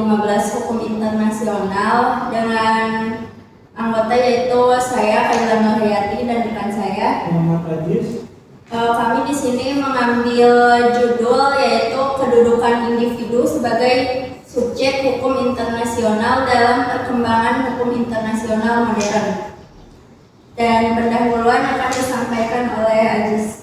15 Hukum Internasional dengan anggota yaitu saya Khaila Nurhayati dan rekan saya Muhammad Aziz. Kami di sini mengambil judul yaitu kedudukan individu sebagai subjek hukum internasional dalam perkembangan hukum internasional modern. Dan pendahuluan akan disampaikan oleh Aziz.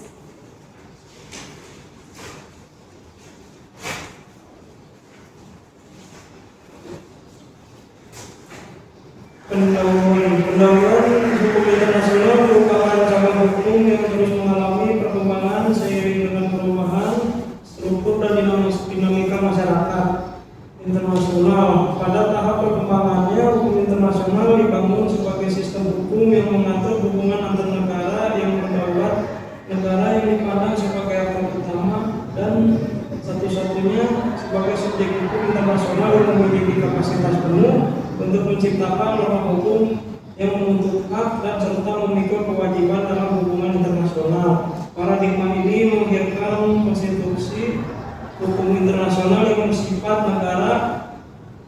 Pendahuluan hukum internasional merupakan cabang hukum yang terus mengalami perkembangan seiring dengan perubahan struktur dan dinamika masyarakat internasional. Pada tahap perkembangannya, hukum internasional dibangun sebagai sistem hukum yang mengatur hubungan antar negara yang berdaulat, negara yang dipandang sebagai aktor utama dan satu-satunya sebagai subjek hukum internasional yang memiliki kapasitas penuh untuk menciptakan norma hukum yang menuntut hak dan serta memikul kewajiban dalam hubungan internasional. Paradigma ini melahirkan konstitusi hukum internasional yang bersifat negara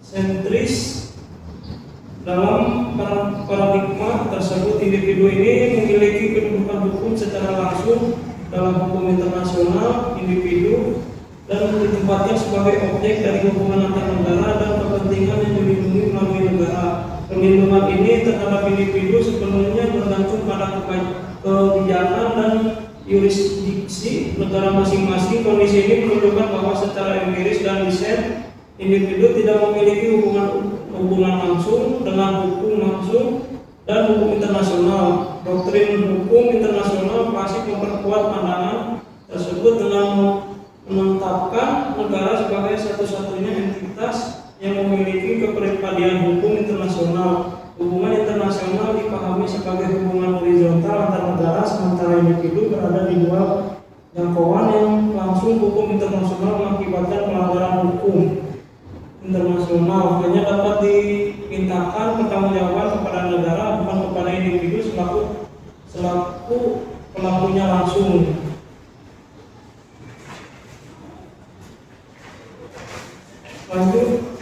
sentris. Dalam paradigma tersebut, individu ini memiliki kedudukan hukum secara langsung dalam hukum internasional individu dan ditempatkan sebagai objek dari hubungan antar negara dan kepentingan yang dilindungi melalui negara. Perlindungan ini terhadap individu sepenuhnya bergantung pada kebijakan dan yurisdiksi negara masing-masing. Kondisi ini menunjukkan bahwa secara empiris dan riset, individu tidak memiliki hubungan langsung dengan hukum langsung dan hukum internasional. Doktrin hukum internasional klasik memperkuat pandangan tersebut dengan menetapkan negara sebagai satu-satunya entitas yang memiliki kepribadian hukum internasional. Hubungan internasional dipahami sebagai hubungan horizontal antar negara, sementara individu berada di luar jangkauan yang langsung hukum internasional mengakibatkan pelanggaran hukum internasional. Hanya dapat dimintakan pertanggungjawaban kepada negara, bukan kepada individu selaku pelakunya langsung. Lanjut,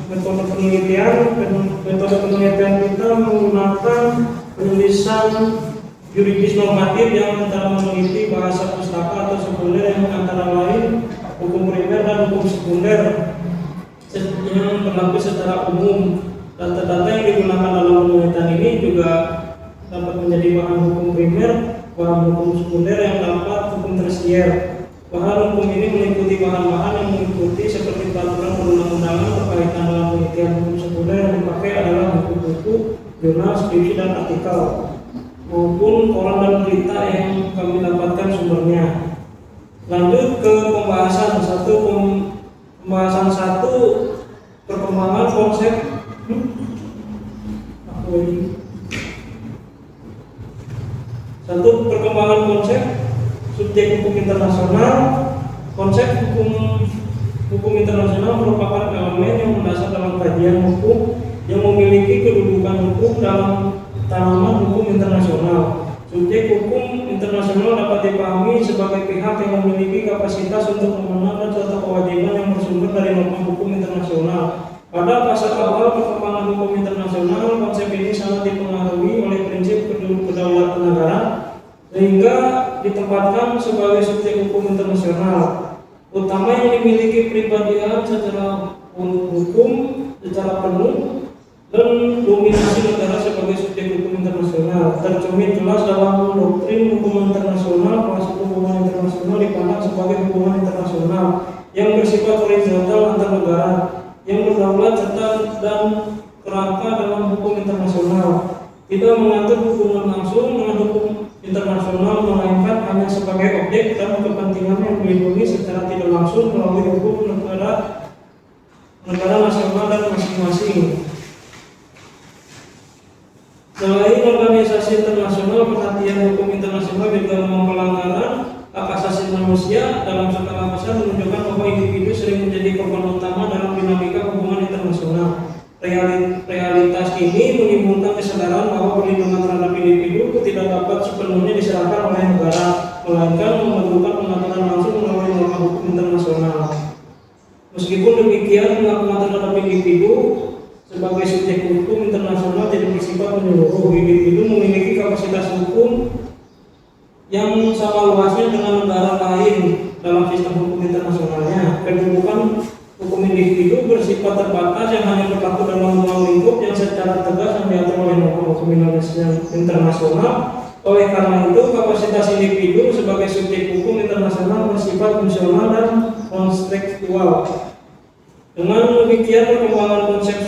metode penelitian kita menggunakan penulisan yuridis normatif yang antara meneliti bahasa pustaka atau sekunder yang antara lain hukum primer dan hukum sekunder yang berlaku secara umum. Data-data yang digunakan dalam penelitian ini juga dapat menjadi bahan hukum primer, bahan hukum sekunder yang dapat hukum tersier. Bahan hukum ini meliputi bahan-bahan yang mengikuti seperti peraturan perundang-undangan berkaitan dengan penelitian hukum sekunder. Yang dipakai adalah buku-buku, jurnal, skripsi, dan artikel maupun koran dan berita yang kami dapatkan sumbernya. Lanjut ke pembahasan satu, perkembangan konsep perkembangan konsep subjek hukum internasional. Konsep hukum internasional merupakan elemen yang mendasar dalam kajian hukum yang memiliki kedudukan hukum dalam tanaman hukum internasional. Subjek hukum internasional dapat dipahami sebagai pihak yang memiliki kapasitas untuk memenangkan suatu kewajiban yang bersumber dari norma hukum internasional. Pada fase awal perkembangan hukum internasional, konsep ini sangat dipengaruhi oleh prinsip kedaulatan negara sehingga ditempatkan sebagai subjek hukum internasional utama yang dimiliki pribadian secara hukum secara penuh dan dominasi negara sebagai subjek hukum internasional. Tercermin jelas dalam doktrin hukum internasional. Prinsip hubungan internasional dipandang sebagai hubungan internasional yang bersifat horizontal antar negara yang berdaulat serta dan kerangka dalam hukum internasional, tidak mengatur hubungan langsung dengan hukum internasional, melainkan hanya sebagai objek dan kepentingan yang dilindungi secara tidak langsung melalui hukum negara nasional dan masing-masing. Selain organisasi internasional, perhatian hukum internasional juga pelanggaran hak asasi manusia dalam skala besar menunjukkan bahwa individu sering menjadi korban utama dalam dinamika hubungan internasional. Realitas ini menimbulkan kesadaran bahwa perlindungan terhadap individu tidak dapat sepenuhnya diserahkan oleh negara, melainkan memerlukan pengaturan langsung melalui norma hukum internasional. Meskipun demikian, pengakuan terhadap individu sebagai subjek hukum internasional tidak bersifat menyeluruh. Individu memiliki kapasitas hukum yang sama luasnya dengan negara lain dalam sistem hukum internasionalnya. Kedudukan hukum individu bersifat terbatas yang hanya berlaku dalam ruang lingkup yang secara tegas yang diatur oleh norma hukum internasional. Oleh karena itu, kapasitas individu sebagai subjek hukum internasional bersifat fungsional dan kontekstual. Dengan demikian, perkembangan konsep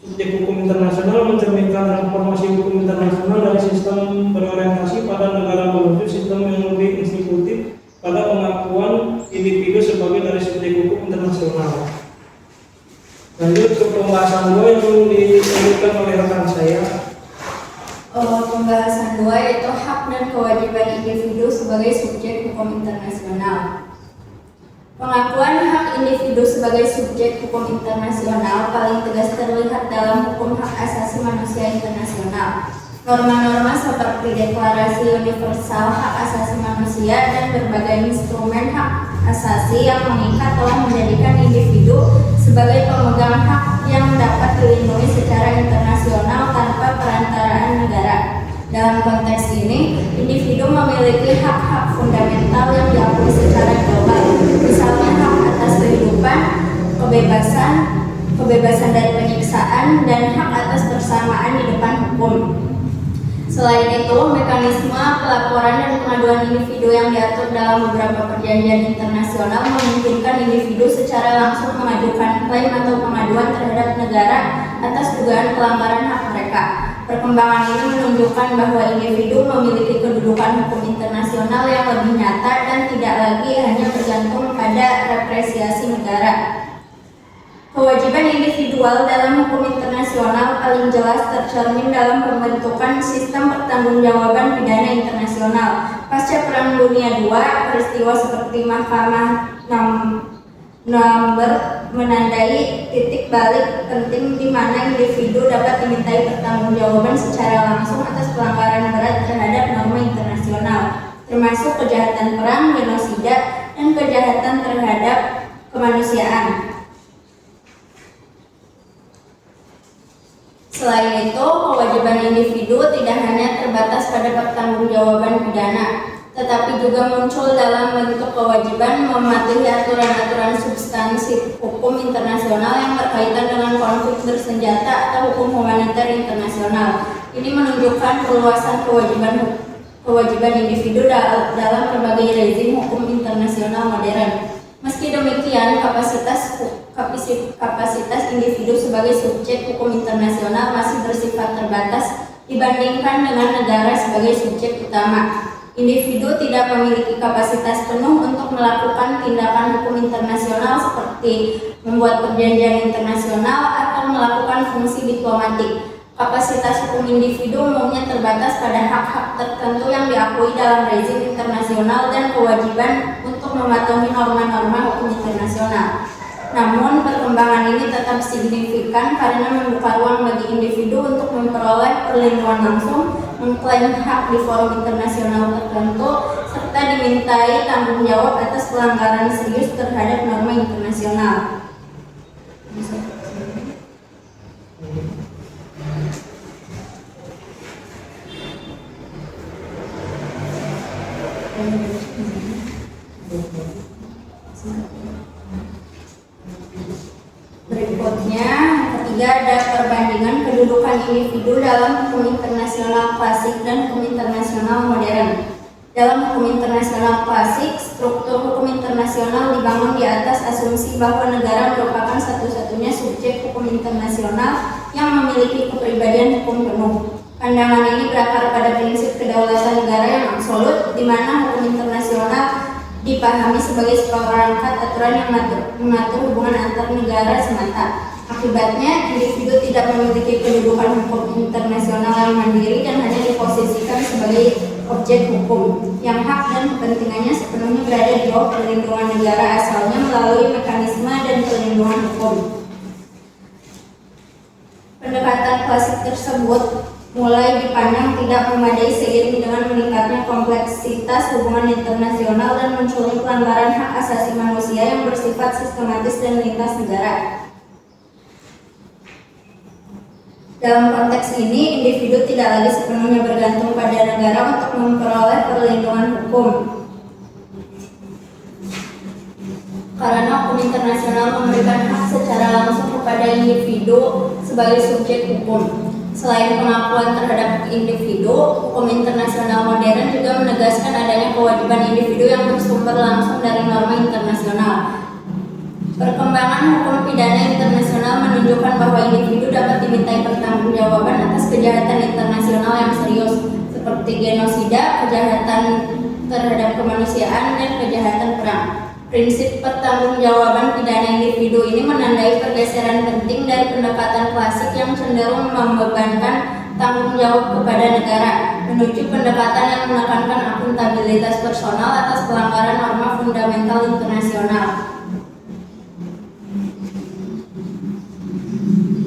subjek hukum internasional mencerminkan transformasi hukum internasional dari sistem berorientasi pada negara menuju sistem yang lebih institutif pada pengakuan individu sebagai dari subjek hukum internasional. Lanjut ke pembahasan 2 yang dilanjutkan oleh rekan saya. Pembahasan 2 yaitu hak dan kewajiban individu sebagai subjek hukum internasional. Pengakuan hak individu sebagai subjek hukum internasional paling tegas terlihat dalam hukum hak asasi manusia internasional. Norma-norma seperti Deklarasi Universal Hak Asasi Manusia dan berbagai instrumen hak asasi yang mengikat telah menjadikan individu sebagai pemegang hak yang dapat dilindungi secara internasional tanpa perantaraan negara. Dalam konteks ini, individu memiliki hak-hak fundamental yang diakui secara global, misalnya hak atas kehidupan, kebebasan dari penyiksaan, dan hak atas persamaan di depan hukum. Selain itu, mekanisme pelaporan dan pengaduan individu yang diatur dalam beberapa perjanjian internasional memungkinkan individu secara langsung mengajukan klaim atau pengaduan terhadap negara atas dugaan pelanggaran hak mereka. Perkembangan ini menunjukkan bahwa individu memiliki kedudukan hukum internasional yang lebih nyata dan tidak lagi hanya bergantung pada represiasi negara. Kewajiban individual dalam hukum internasional paling jelas tercermin dalam pembentukan sistem pertanggungjawaban pidana internasional. Pasca Perang Dunia II, peristiwa seperti Mahkamah Nuremberg menandai titik balik penting di mana individu dapat dimintai pertanggungjawaban secara langsung atas pelanggaran berat terhadap norma internasional, termasuk kejahatan perang, genosida, dan kejahatan terhadap kemanusiaan. Selain itu, kewajiban individu tidak hanya terbatas pada pertanggungjawaban pidana, tetapi juga muncul dalam bentuk kewajiban mematuhi aturan-aturan substansi hukum internasional yang berkaitan dengan konflik bersenjata atau hukum humaniter internasional. Ini menunjukkan keluasan kewajiban individu dalam berbagai rezim hukum internasional modern. Meski demikian, kapasitas individu sebagai subjek hukum internasional masih bersifat terbatas dibandingkan dengan negara sebagai subjek utama. Individu tidak memiliki kapasitas penuh untuk melakukan tindakan hukum internasional seperti membuat perjanjian internasional atau melakukan fungsi diplomatik. Kapasitas hukum individu umumnya terbatas pada hak-hak tertentu yang diakui dalam rezim internasional dan kewajiban untuk mematuhi norma-norma hukum internasional. Namun, perkembangan ini tetap signifikan karena membuka ruang bagi individu untuk memperoleh perlindungan langsung, mengklaim hak di forum internasional tertentu, serta dimintai tanggung jawab atas pelanggaran serius terhadap norma internasional. Berikutnya, ketiga ada perbandingan kedudukan individu dalam hukum internasional klasik dan hukum internasional modern. Dalam hukum internasional klasik, struktur hukum internasional dibangun di atas asumsi bahwa negara merupakan satu-satunya subjek hukum internasional yang memiliki kepribadian hukum penuh. Pandangan ini berakar pada prinsip kedaulatan negara yang absolut, di mana hukum internasional dipahami sebagai seperangkat aturan yang mengatur hubungan antar negara semata. Akibatnya, individu tidak memiliki kedudukan hukum internasional yang mandiri dan hanya diposisikan sebagai objek hukum, yang hak dan kepentingannya sepenuhnya berada di bawah perlindungan negara asalnya melalui mekanisme dan perlindungan hukum. Pendekatan klasik tersebut mulai dipandang tidak memadai seiring dengan meningkatnya kompleksitas hubungan internasional dan munculnya pelanggaran hak asasi manusia yang bersifat sistematis dan lintas negara. Dalam konteks ini, individu tidak lagi sepenuhnya bergantung pada negara untuk memperoleh perlindungan hukum. Karena hukum internasional memberikan hak secara langsung kepada individu sebagai subjek hukum. Selain pengakuan terhadap individu, hukum internasional modern juga menegaskan adanya kewajiban individu yang bersumber langsung dari norma internasional. Perkembangan hukum pidana internasional menunjukkan bahwa individu dapat dimintai pertanggungjawaban atas kejahatan internasional yang serius, seperti genosida, kejahatan terhadap kemanusiaan, dan kejahatan perang. Prinsip pertanggungjawaban pidana individu ini menandai pergeseran penting dari pendekatan klasik yang cenderung membebankan tanggung jawab kepada negara, menuju pendekatan yang menekankan akuntabilitas personal atas pelanggaran norma fundamental internasional.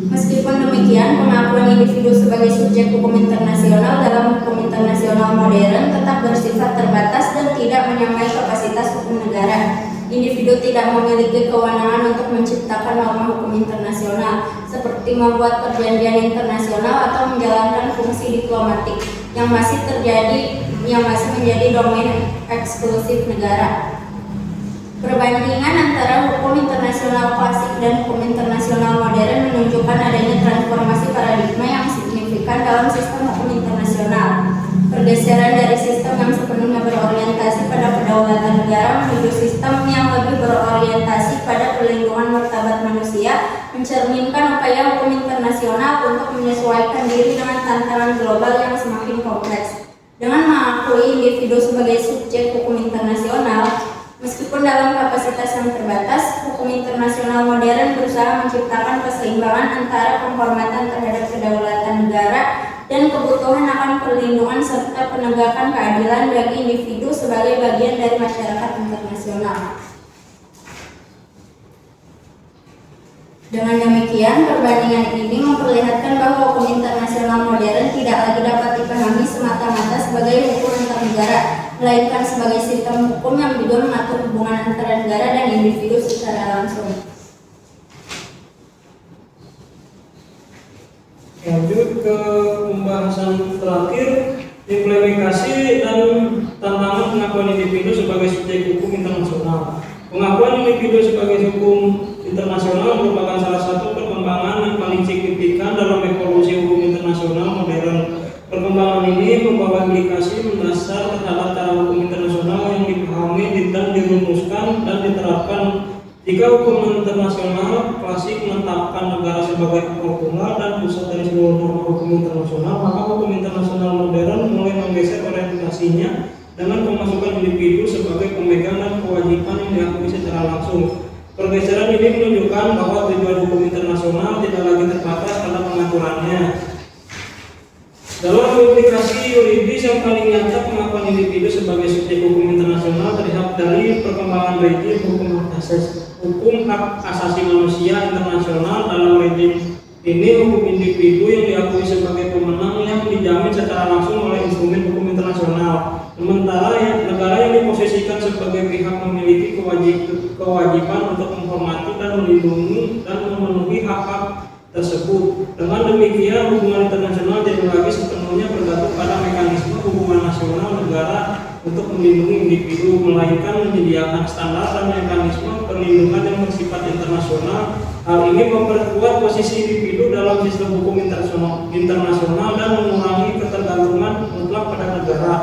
Meskipun demikian, pengakuan individu sebagai subjek hukum internasional dalam hukum internasional modern tetap bersifat terbatas dan tidak menyamai kapasitas hukum negara. Individu tidak memiliki kewenangan untuk menciptakan norma hukum internasional, seperti membuat perjanjian internasional atau menjalankan fungsi diplomatik yang masih menjadi domain eksklusif negara. Perbandingan antara hukum internasional klasik dan hukum internasional modern menunjukkan adanya transformasi paradigma yang signifikan dalam sistem hukum internasional. Pergeseran dari sistem yang sepenuhnya berorientasi pada kedaulatan negara menuju sistem yang lebih berorientasi pada perlindungan martabat manusia mencerminkan upaya hukum internasional untuk menyesuaikan diri dengan tantangan global yang semakin kompleks. Dengan mengakui individu sebagai subjek hukum internasional, meskipun dalam kapasitas yang terbatas, hukum internasional modern berusaha menciptakan keseimbangan antara penghormatan terhadap kedaulatan negara dan kebutuhan akan perlindungan serta penegakan keadilan bagi individu sebagai bagian dari masyarakat internasional. Dengan demikian, perbandingan ini memperlihatkan bahwa hukum internasional modern tidak lagi dapat dipahami semata-mata sebagai hukum antar negara, melainkan sebagai sistem hukum yang juga mengatur hubungan antara negara dan individu secara langsung. Lanjut ke pembahasan terakhir, implementasi dan tantangan pengakuan individu sebagai subjek hukum internasional. Pengakuan individu sebagai hukum internasional merupakan salah satu perkembangan yang paling signifikan dalam evolusi hukum internasional modern. Perkembangan ini membawa implikasi mendasar terhadap cara hukum internasional yang dipahami dan dirumuskan dan diterapkan. Jika hukum internasional klasik menetapkan negara sebagai pokok tunggal dan pusat dari seluruh norma hukum internasional, maka hukum internasional modern mulai menggeser orientasinya dengan pemasukan individu sebagai pemegang dan kewajiban yang diakui secara langsung. Pergeseran ini menunjukkan bahwa tujuan hukum internasional tidak lagi terbatas pada pengaturannya. Dalam implikasi yuridis yang paling nyata, pengakuan individu sebagai subjek hukum internasional terlihat dari perkembangan rejim hukum hak asasi manusia internasional. Dalam rejim ini, hukum individu yang diakui sebagai pemenang yang dijamin secara langsung oleh instrumen hukum internasional. Sementara negara yang diposisikan sebagai pihak memiliki kewajiban untuk menghormati dan melindungi dan memenuhi hak-hak tersebut. Dengan demikian, hubungan internasional tidak lagi sepenuhnya bergantung pada mekanisme hubungan nasional negara untuk melindungi individu, melainkan menyediakan standar dan mekanisme perlindungan yang bersifat internasional. Hal ini memperkuat posisi individu dalam sistem hukum internasional dan mengurangi ketergantungan mutlak pada negara.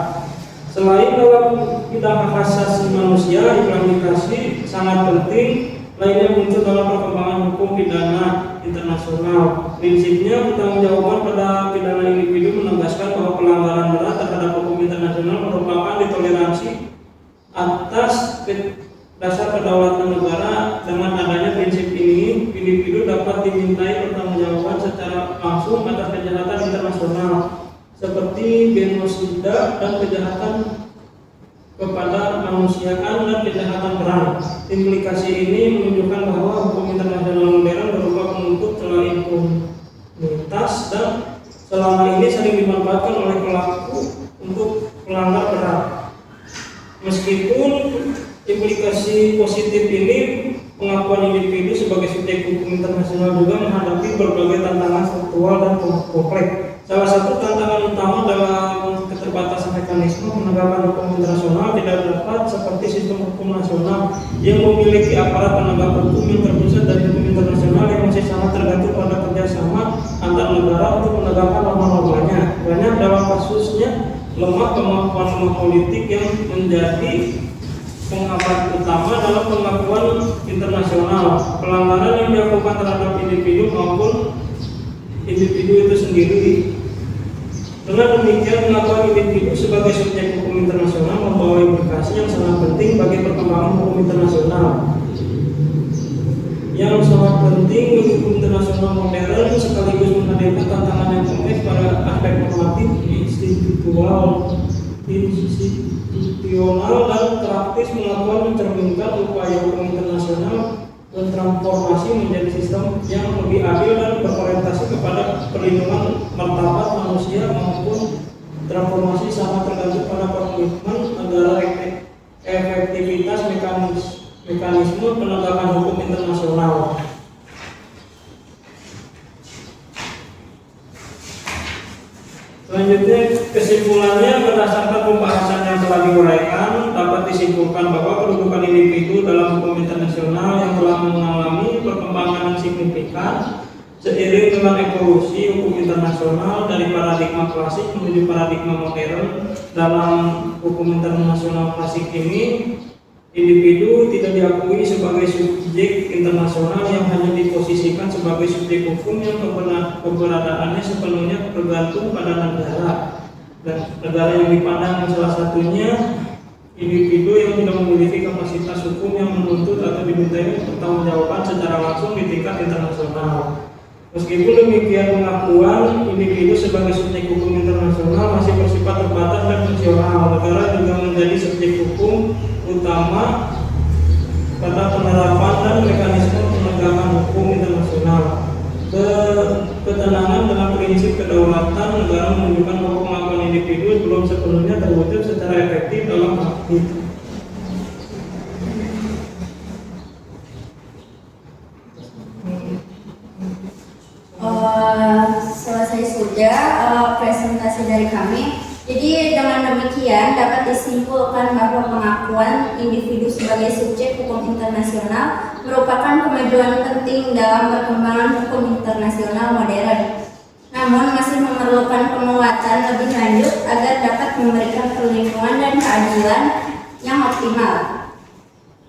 Selain dalam bidang hak asasi manusia, implementasi sangat penting lainnya muncul dalam perkembangan hukum pidana internasional. Prinsipnya, pertanggungjawaban pada pidana individu menegaskan bahwa pelanggaran berat terhadap hukum internasional merupakan ditoleransi atas dasar kedaulatan negara. Dengan adanya prinsip ini, individu dapat dimintai pertanggungjawaban secara langsung atas kejahatan internasional seperti genosida dan kejahatan kepada kemanusiaan dan kejahatan perang. Implikasi ini menunjukkan bahwa hukum internasional modern berupa menutup celah impunitas dan selama ini sering dimanfaatkan oleh pelaku untuk pelanggar berat. Meskipun implikasi positif ini, pengakuan individu sebagai subjek hukum internasional juga menghadapi berbagai tantangan struktural dan kompleks. Salah satu tantangan utama dalam keterbatasan mekanisme penegakan hukum internasional tidak dapat seperti sistem hukum nasional yang memiliki aparat penegak hukum yang terpusat dari hukum internasional yang masih sangat tergantung pada kerjasama antar negara untuk menegakkan norma-normanya. Banyak dalam kasusnya lemah kemampuan politik yang menjadi penghambat utama dalam pengakuan internasional. Pelanggaran yang dilakukan terhadap individu maupun individu itu sendiri. Dengan demikian, pengakuan individu sebagai subjek hukum internasional membawa implikasi yang sangat penting bagi perkembangan hukum internasional. Yang sangat penting bagi hukum internasional modern sekaligus menghadirkan tantangan yang kompleks pada aspek normatif, institusional dan praktis. Pengakuan mencerminkan upaya hukum internasional bertransformasi menjadi sistem yang lebih adil dan berorientasi kepada perlindungan martabat manusia, maupun transformasi sangat tergantung pada komitmen negara efektivitas mekanisme penegakan hukum internasional. Selanjutnya, kesimpulannya berdasarkan pembahasan yang telah diuraikan dapat disimpulkan bahwa kedudukan individu dalam hukum internasional yang telah mengalami perkembangan yang signifikan seiring dengan evolusi hukum internasional dari paradigma klasik menuju paradigma modern. Dalam hukum internasional klasik ini, individu tidak diakui sebagai subjek internasional yang hanya diposisikan sebagai subjek hukum yang keberadaannya sepenuhnya bergantung pada negara, dan negara yang dipandang salah satunya individu yang tidak memiliki kapasitas hukum yang menuntut atau dimintai pertanggungjawaban secara langsung di tingkat internasional. Meskipun demikian, pengakuan individu sebagai subjek hukum internasional masih bersifat terbatas dan fungsional. Negara juga menjadi subjek hukum utama pada penerapan dan mekanisme penegakan hukum internasional. Ketenangan dalam prinsip kedaulatan negara menunjukkan bahwa pengakuan individu belum sepenuhnya terwujud secara efektif dalam praktik. Selesai sudah presentasi dari kami. Jadi dengan demikian dapat disimpulkan bahwa pengakuan individu sebagai subjek hukum internasional merupakan kemajuan penting dalam perkembangan hukum internasional modern. Namun masih memerlukan penguatan lebih lanjut agar dapat memberikan perlindungan dan keadilan yang optimal.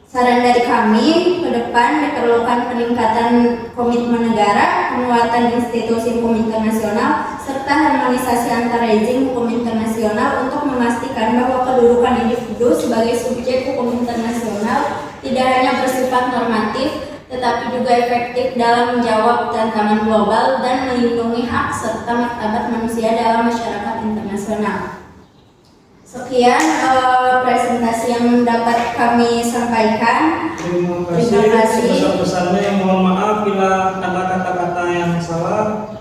Saran dari kami ke depan diperlukan peningkatan komitmen negara, penguatan institusi hukum internasional, serta harmonisasi antar rezim hukum internasional untuk memastikan bahwa kedudukan individu sebagai subjek hukum internasional tidak hanya bersifat normatif, tetapi juga efektif dalam menjawab tantangan global dan melindungi hak serta martabat manusia dalam masyarakat internasional. Sekian presentasi yang dapat kami sampaikan. Terima kasih. Sebesar-besarnya yang mohon maaf bila ada kata-kata yang salah.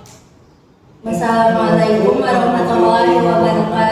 Wassalamualaikum warahmatullahi wabarakatuh.